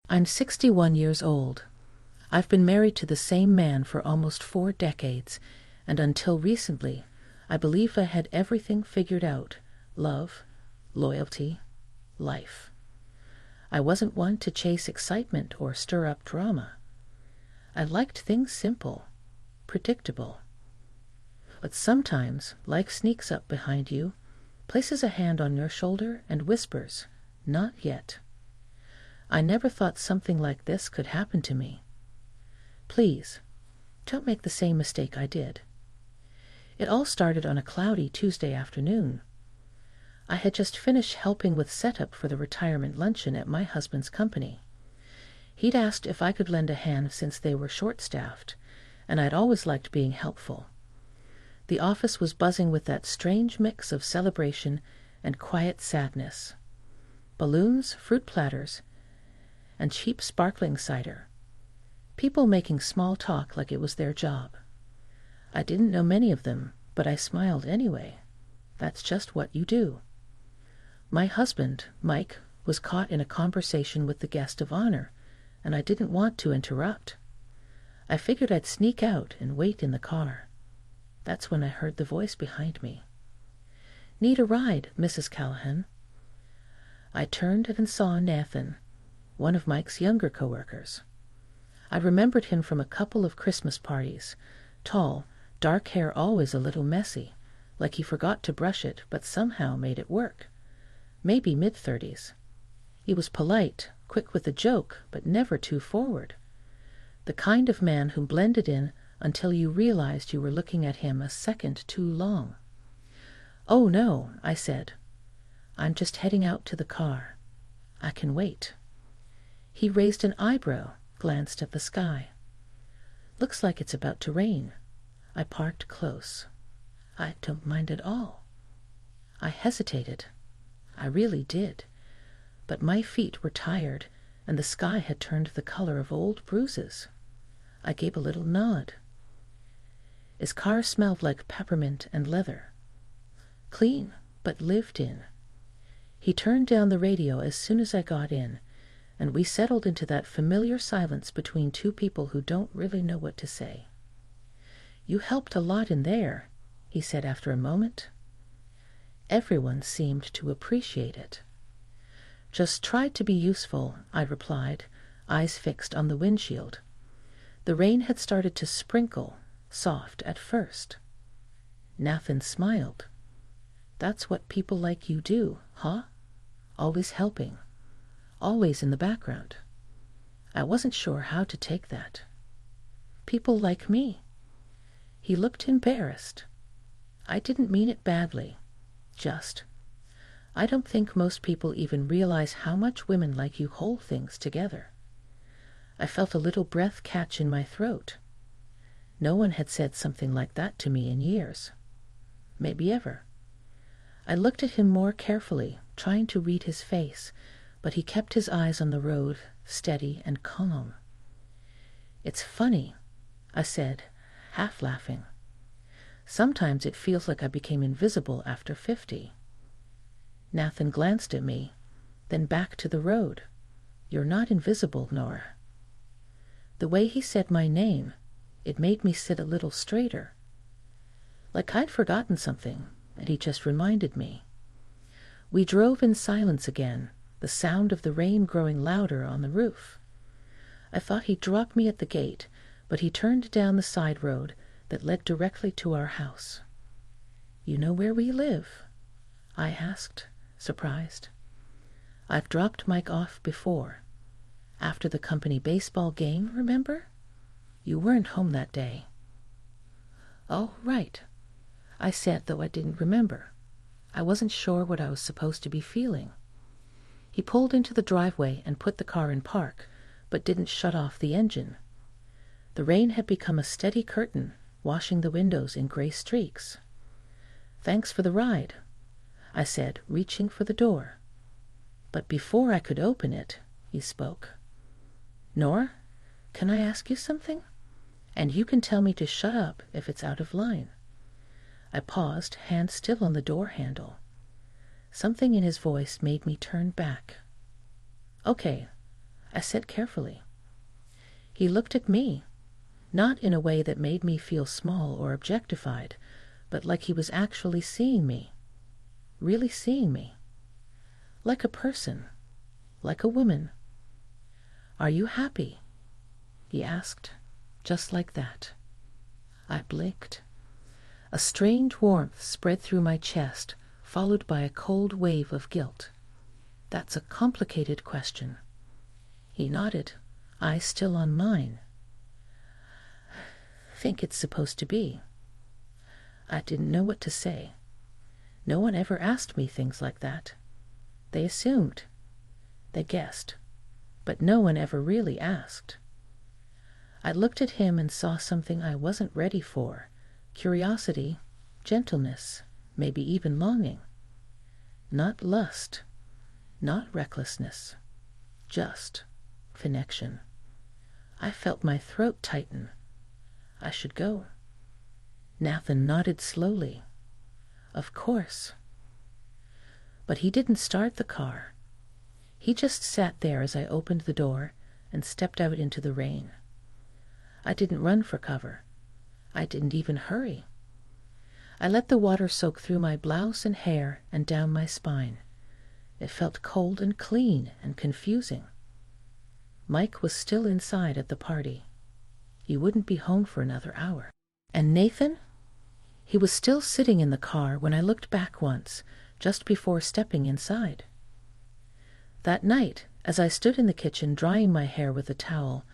I'm 61 years old. I've been married to the same man for almost 4 decades, and until recently, I believed I had everything figured out: love, loyalty, life. I wasn't one to chase excitement or stir up drama. I liked things simple, predictable. But sometimes life sneaks up behind you, places a hand on your shoulder, and whispers, "Not yet." I never thought something like this could happen to me. Please, don't make the same mistake I did. It all started on a cloudy Tuesday afternoon. I had just finished helping with setup for the retirement luncheon at my husband's company. He'd asked if I could lend a hand since they were short-staffed, and I'd always liked being helpful. The office was buzzing with that strange mix of celebration and quiet sadness. Balloons, fruit platters, and cheap sparkling cider. People making small talk like it was their job. I didn't know many of them, but I smiled anyway. That's just what you do. My husband, Mike, was caught in a conversation with the guest of honor, and I didn't want to interrupt. I figured I'd sneak out and wait in the car. That's when I heard the voice behind me. "Need a ride, Mrs. Callahan?" I turned and saw Nathan, one of Mike's younger coworkers. I remembered him from a couple of Christmas parties. Tall, dark hair always a little messy, like he forgot to brush it but somehow made it work. Maybe mid-30s. He was polite, quick with a joke, but never too forward. The kind of man who blended in until you realized you were looking at him a second too long. "Oh, no," I said. "I'm just heading out to the car. I can wait." He raised an eyebrow, glanced at the sky. "Looks like it's about to rain." I parked close. "I don't mind at all." I hesitated. I really did. But my feet were tired, and the sky had turned the color of old bruises. I gave a little nod. His car smelled like peppermint and leather. Clean, but lived in. He turned down the radio as soon as I got in, and we settled into that familiar silence between two people who don't really know what to say. "You helped a lot in there," he said after a moment. Everyone seemed to appreciate it. "Just tried to be useful," I replied, eyes fixed on the windshield. The rain had started to sprinkle, soft at first. Nathan smiled. "That's what people like you do, huh? Always helping. Always in the background." I wasn't sure how to take that. People like me. He looked embarrassed. I didn't mean it badly. Just, I don't think most people even realize how much women like you hold things together. I felt a little breath catch in my throat. No one had said something like that to me in years. Maybe ever. I looked at him more carefully, trying to read his face, but he kept his eyes on the road, steady and calm. "It's funny," I said, half laughing. "Sometimes it feels like I became invisible after 50. Nathan glanced at me, then back to the road. "You're not invisible, Nora." The way he said my name, it made me sit a little straighter. Like I'd forgotten something, and he just reminded me. We drove in silence again, the sound of the rain growing louder on the roof. I thought he'd drop me at the gate, but he turned down the side road that led directly to our house. "You know where we live?" I asked, surprised. "I've dropped Mike off before. After the company baseball game, remember? You weren't home that day." "Oh, right," I said, though I didn't remember. I wasn't sure what I was supposed to be feeling. He pulled into the driveway and put the car in park, but didn't shut off the engine. The rain had become a steady curtain, washing the windows in gray streaks. "Thanks for the ride," I said, reaching for the door. But before I could open it, he spoke. "Nora, can I ask you something? And you can tell me to shut up if it's out of line." I paused, hand still on the door handle. Something in his voice made me turn back. "Okay, I said carefully. He looked at me, not in a way that made me feel small or objectified, but like he was actually seeing me, really seeing me. Like a person, like a woman. "Are you happy?" he asked, just like that. I blinked. A strange warmth spread through my chest, followed by a cold wave of guilt. "That's a complicated question." He nodded, eyes still on mine. "Think it's supposed to be." I didn't know what to say. No one ever asked me things like that. They assumed. They guessed. But no one ever really asked. I looked at him and saw something I wasn't ready for. Curiosity, gentleness, maybe even longing. Not lust, not recklessness, just connection. I felt my throat tighten. I should go. Nathan nodded slowly. Of course. But he didn't start the car. He just sat there as I opened the door and stepped out into the rain. I didn't run for cover. I didn't even hurry. I let the water soak through my blouse and hair and down my spine. It felt cold and clean and confusing. Mike was still inside at the party. He wouldn't be home for another hour. And Nathan? He was still sitting in the car when I looked back once, just before stepping inside. That night, as I stood in the kitchen drying my hair with a towel,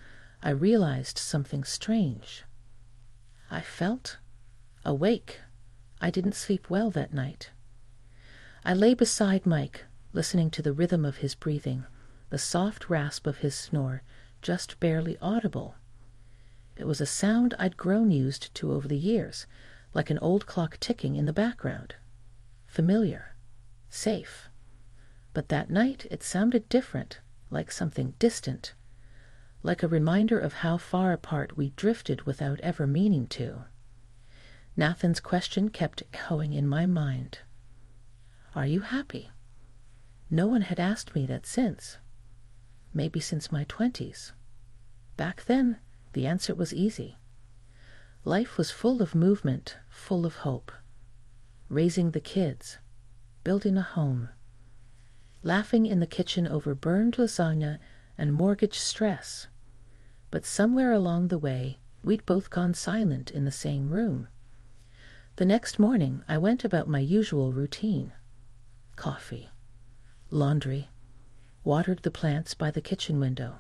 I realized something strange. I felt awake. I didn't sleep well that night. I lay beside Mike, listening to the rhythm of his breathing, the soft rasp of his snore, just barely audible. It was a sound I'd grown used to over the years, like an old clock ticking in the background. Familiar. Safe. But that night it sounded different, like something distant, like a reminder of how far apart we drifted without ever meaning to. Nathan's question kept echoing in my mind. "Are you happy?" No one had asked me that since. Maybe since my 20s. Back then, the answer was easy. Life was full of movement, full of hope. Raising the kids, building a home, laughing in the kitchen over burned lasagna and mortgage stress. But somewhere along the way, we'd both gone silent in the same room. The next morning, I went about my usual routine. Coffee, laundry, watered the plants by the kitchen window.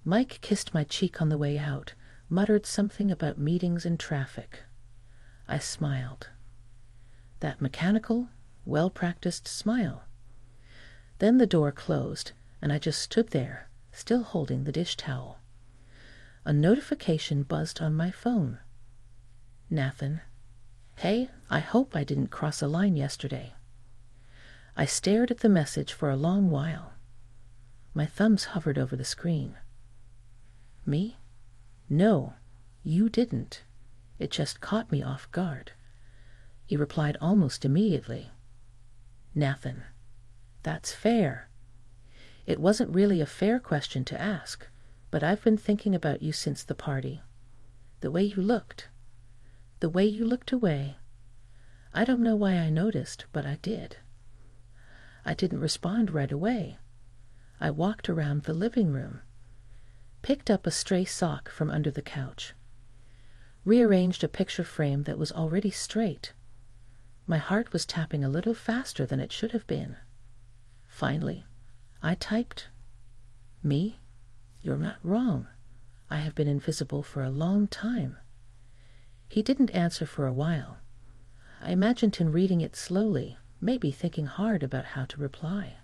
Mike kissed my cheek on the way out, muttered something about meetings and traffic. I smiled. That mechanical, well-practiced smile. Then the door closed, and I just stood there, still holding the dish towel. A notification buzzed on my phone. Nathan. "Hey, I hope I didn't cross a line yesterday." I stared at the message for a long while. My thumbs hovered over the screen. Me? No, you didn't. It just caught me off guard. He replied almost immediately. "Nathan, that's fair." It wasn't really a fair question to ask, but I've been thinking about you since the party. The way you looked. The way you looked away. I don't know why I noticed, but I did. I didn't respond right away. I walked around the living room, picked up a stray sock from under the couch, rearranged a picture frame that was already straight. My heart was tapping a little faster than it should have been. Finally, I typed, "Me? You're not wrong. I have been invisible for a long time." He didn't answer for a while. I imagined him reading it slowly, maybe thinking hard about how to reply.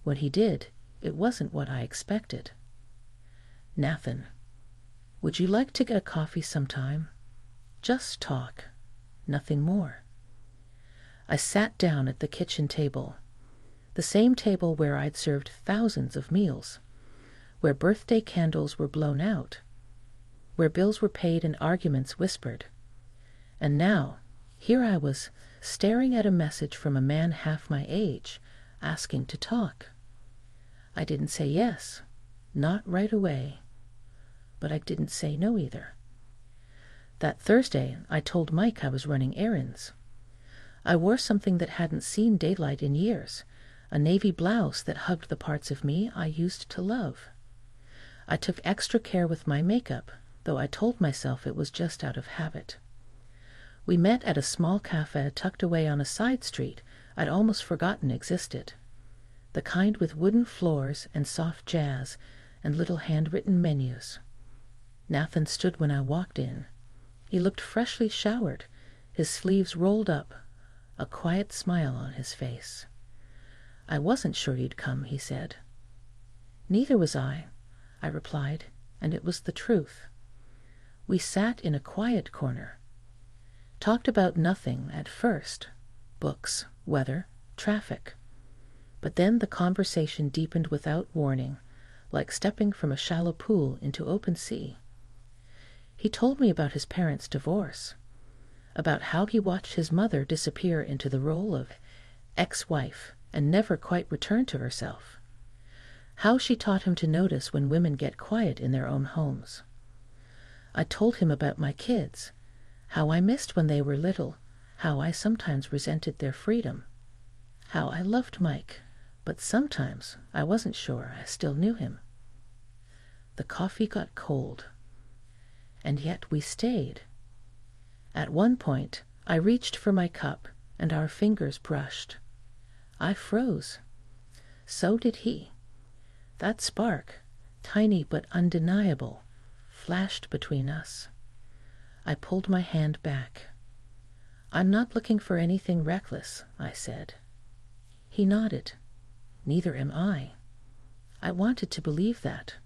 When he did, it wasn't what I expected. "Nathan, would you like to get a coffee sometime? Just talk, nothing more." I sat down at the kitchen table, the same table where I'd served thousands of meals, where birthday candles were blown out, where bills were paid and arguments whispered. And now, here I was, staring at a message from a man half my age, asking to talk. I didn't say yes, not right away, but I didn't say no either. That Thursday, I told Mike I was running errands. I wore something that hadn't seen daylight in years, a navy blouse that hugged the parts of me I used to love. I took extra care with my makeup, though I told myself it was just out of habit. We met at a small cafe tucked away on a side street I'd almost forgotten existed, the kind with wooden floors and soft jazz and little handwritten menus. Nathan stood when I walked in. He looked freshly showered, his sleeves rolled up, a quiet smile on his face. "I wasn't sure you'd come," he said. "Neither was I replied, and it was the truth. We sat in a quiet corner, talked about nothing at first, books, weather, traffic. But then the conversation deepened without warning, like stepping from a shallow pool into open sea. He told me about his parents' divorce, about how he watched his mother disappear into the role of ex-wife and never quite return to herself, how she taught him to notice when women get quiet in their own homes. I told him about my kids, how I missed when they were little, how I sometimes resented their freedom, how I loved Mike, but sometimes I wasn't sure I still knew him. The coffee got cold, and yet we stayed. At one point, I reached for my cup, and our fingers brushed. I froze. So did he. That spark, tiny but undeniable, flashed between us. I pulled my hand back. "I'm not looking for anything reckless," I said. He nodded. "Neither am I." I wanted to believe that.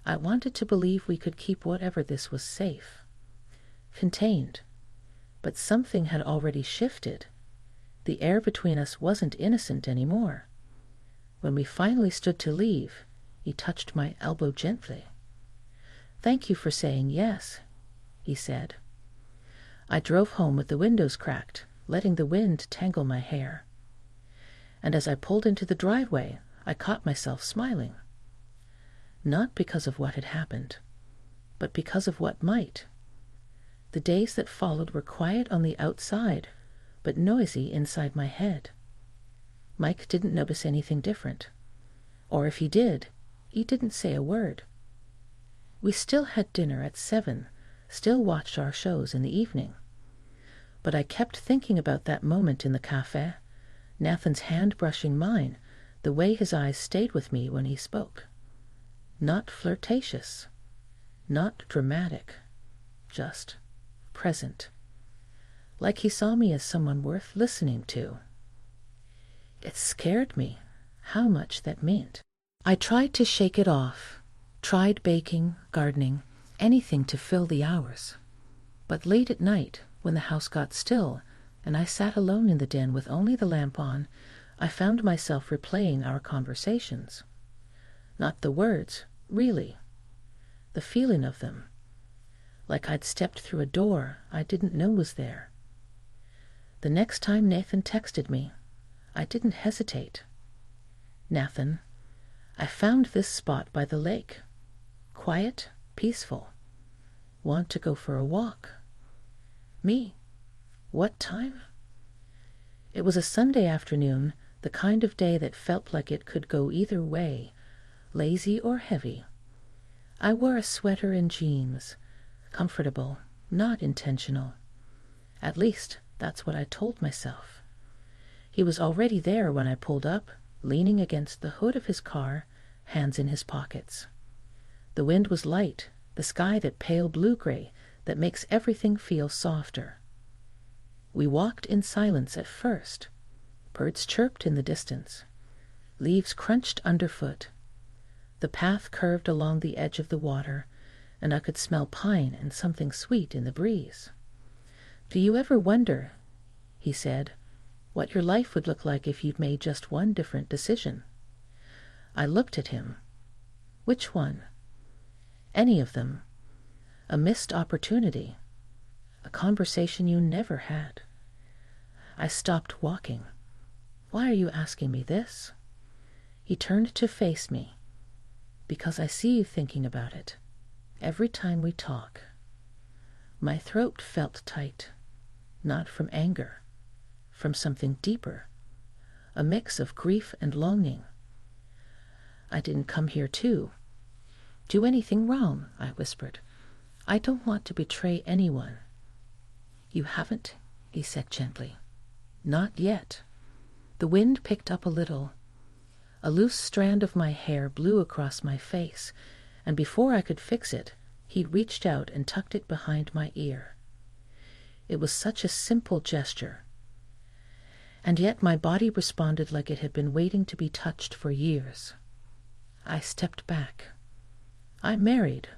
I wanted to believe we could keep whatever this was safe, contained. But something had already shifted. The air between us wasn't innocent anymore. When we finally stood to leave, he touched my elbow gently. "Thank you for saying yes," he said. I drove home with the windows cracked, letting the wind tangle my hair. And as I pulled into the driveway, I caught myself smiling. Not because of what had happened, but because of what might. The days that followed were quiet on the outside, but noisy inside my head. Mike didn't notice anything different. Or if he did, he didn't say a word. We still had dinner at 7, still watched our shows in the evening. But I kept thinking about that moment in the cafe, Nathan's hand brushing mine, the way his eyes stayed with me when he spoke. Not flirtatious, not dramatic, just present. Like he saw me as someone worth listening to. It scared me how much that meant. I tried to shake it off, tried baking, gardening, anything to fill the hours. But late at night, when the house got still, and I sat alone in the den with only the lamp on, I found myself replaying our conversations. Not the words, really. The feeling of them. Like I'd stepped through a door I didn't know was there. The next time Nathan texted me, I didn't hesitate. "Nathan, I found this spot by the lake. Quiet, peaceful. Want to go for a walk?" Me? What time? It was a Sunday afternoon, the kind of day that felt like it could go either way, lazy or heavy. I wore a sweater and jeans, comfortable, not intentional. At least, that's what I told myself. He was already there when I pulled up, leaning against the hood of his car, hands in his pockets. The wind was light, the sky that pale blue-gray that makes everything feel softer. We walked in silence at first. Birds chirped in the distance. Leaves crunched underfoot. The path curved along the edge of the water, and I could smell pine and something sweet in the breeze. "Do you ever wonder," he said, "what your life would look like if you'd made just one different decision?" I looked at him. Which one? Any of them. A missed opportunity. A conversation you never had. I stopped walking. "Why are you asking me this?" He turned to face me. Because I see you thinking about it. Every time we talk. My throat felt tight. Not from anger. From something deeper. A mix of grief and longing. I didn't come here to do anything wrong, I whispered. I don't want to betray anyone. You haven't, he said gently. Not yet. The wind picked up a little. A loose strand of my hair blew across my face, and before I could fix it, he reached out and tucked it behind my ear. It was such a simple gesture, and yet my body responded like it had been waiting to be touched for years. I stepped back. I'm married,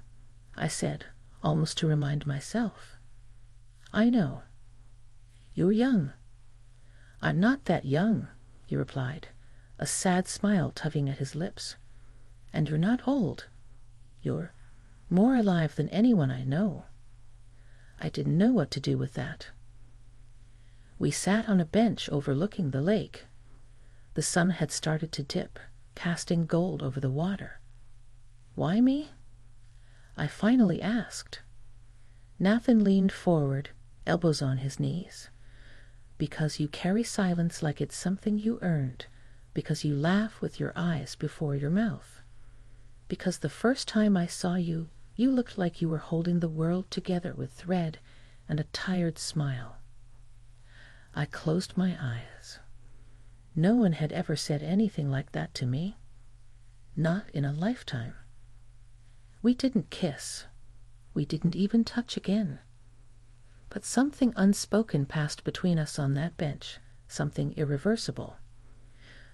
I said, almost to remind myself. I know. You're young. I'm not that young, he replied, a sad smile tugging at his lips. And you're not old. You're more alive than anyone I know. I didn't know what to do with that. We sat on a bench overlooking the lake. The sun had started to dip, casting gold over the water. Why me? I finally asked. Nathan leaned forward, elbows on his knees. Because you carry silence like it's something you earned, because you laugh with your eyes before your mouth. Because the first time I saw you, you looked like you were holding the world together with thread and a tired smile. I closed my eyes. No one had ever said anything like that to me. Not in a lifetime. We didn't kiss. We didn't even touch again. But something unspoken passed between us on that bench, something irreversible.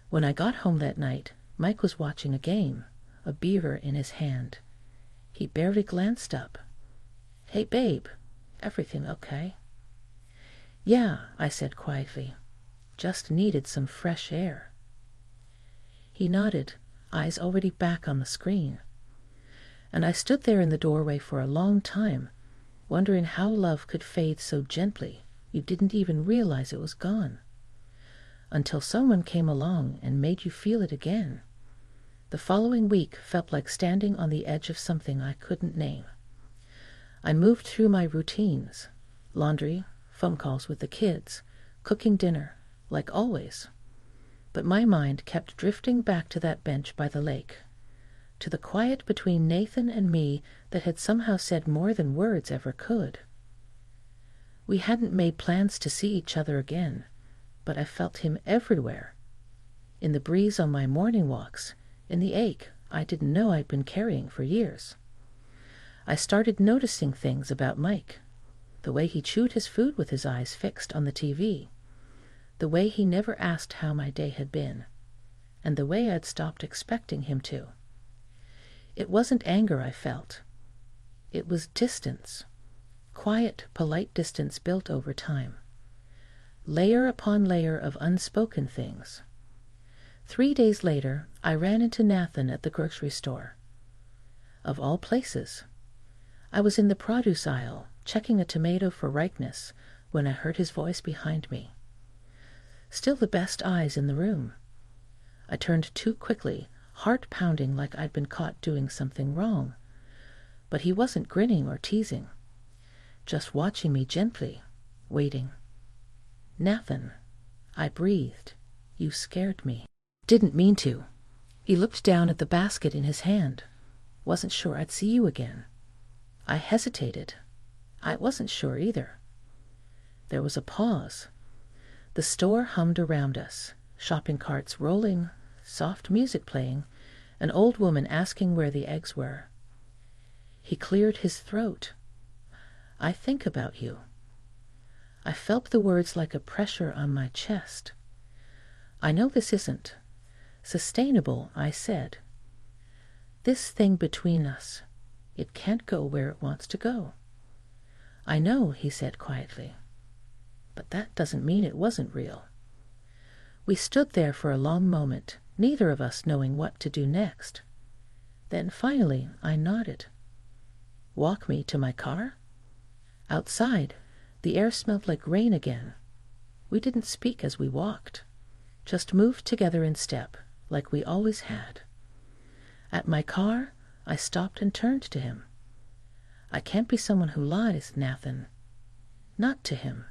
When I got home that night, Mike was watching a game, a beaver in his hand. He barely glanced up. Hey, babe, everything okay? Yeah, I said quietly. Just needed some fresh air. He nodded, eyes already back on the screen. And I stood there in the doorway for a long time, wondering how love could fade so gently you didn't even realize it was gone. Until someone came along and made you feel it again. The following week felt like standing on the edge of something I couldn't name. I moved through my routines, laundry, phone calls with the kids, cooking dinner, like always. But my mind kept drifting back to that bench by the lake, to the quiet between Nathan and me that had somehow said more than words ever could. We hadn't made plans to see each other again, but I felt him everywhere. In the breeze on my morning walks, in the ache I didn't know I'd been carrying for years. I started noticing things about Mike, the way he chewed his food with his eyes fixed on the TV, the way he never asked how my day had been, and the way I'd stopped expecting him to. It wasn't anger I felt. It was distance. Quiet, polite distance built over time. Layer upon layer of unspoken things. 3 days later, I ran into Nathan at the grocery store. Of all places. I was in the produce aisle, checking a tomato for ripeness, when I heard his voice behind me. Still the best eyes in the room. I turned too quickly, heart pounding like I'd been caught doing something wrong. But he wasn't grinning or teasing, just watching me gently, waiting. Nathan, I breathed. You scared me. Didn't mean to. He looked down at the basket in his hand. Wasn't sure I'd see you again. I hesitated. I wasn't sure either. There was a pause. The store hummed around us, shopping carts rolling, soft music playing, an old woman asking where the eggs were. He cleared his throat. I think about you. I felt the words like a pressure on my chest. I know this isn't sustainable, I said. This thing between us, it can't go where it wants to go. I know, he said quietly. But that doesn't mean it wasn't real. We stood there for a long moment, neither of us knowing what to do next. Then finally I nodded. Walk me to my car? Outside, the air smelled like rain again. We didn't speak as we walked, just moved together in step, like we always had. At my car, I stopped and turned to him. I can't be someone who lies, Nathan. Not to him,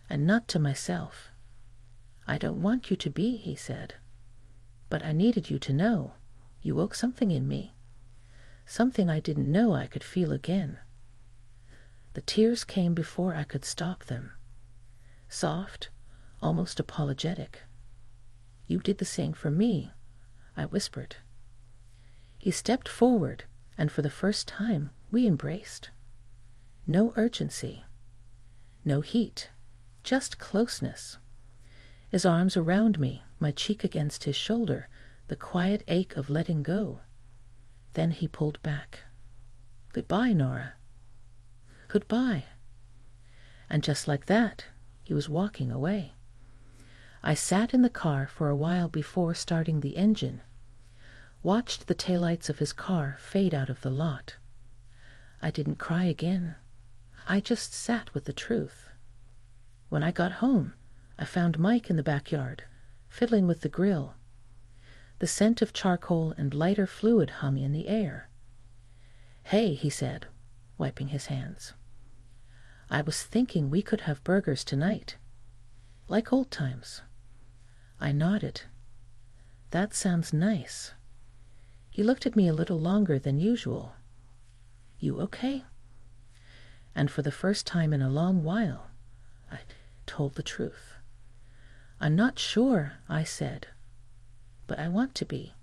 and not to myself. I don't want you to be, he said. But I needed you to know. You woke something in me. Something I didn't know I could feel again. The tears came before I could stop them. Soft, almost apologetic. You did the same for me, I whispered. He stepped forward, and for the first time we embraced. No urgency. No heat. Just closeness. His arms around me, my cheek against his shoulder, the quiet ache of letting go. Then he pulled back. Goodbye, Nora. Goodbye. And just like that, he was walking away. I sat in the car for a while before starting the engine, watched the taillights of his car fade out of the lot. I didn't cry again. I just sat with the truth. When I got home, I found Mike in the backyard, fiddling with the grill. The scent of charcoal and lighter fluid hung in the air. Hey, he said, wiping his hands. I was thinking we could have burgers tonight. Like old times. I nodded. That sounds nice. He looked at me a little longer than usual. You okay? And for the first time in a long while, I told the truth. I'm not sure, I said, but I want to be.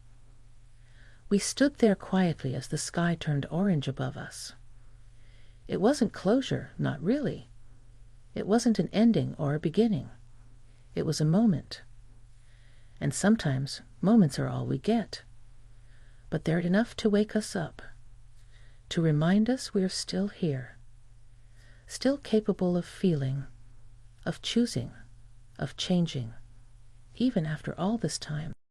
We stood there quietly as the sky turned orange above us. It wasn't closure, not really. It wasn't an ending or a beginning. It was a moment. And sometimes moments are all we get. But they're enough to wake us up, to remind us we're still here, still capable of feeling, of choosing, of changing, even after all this time.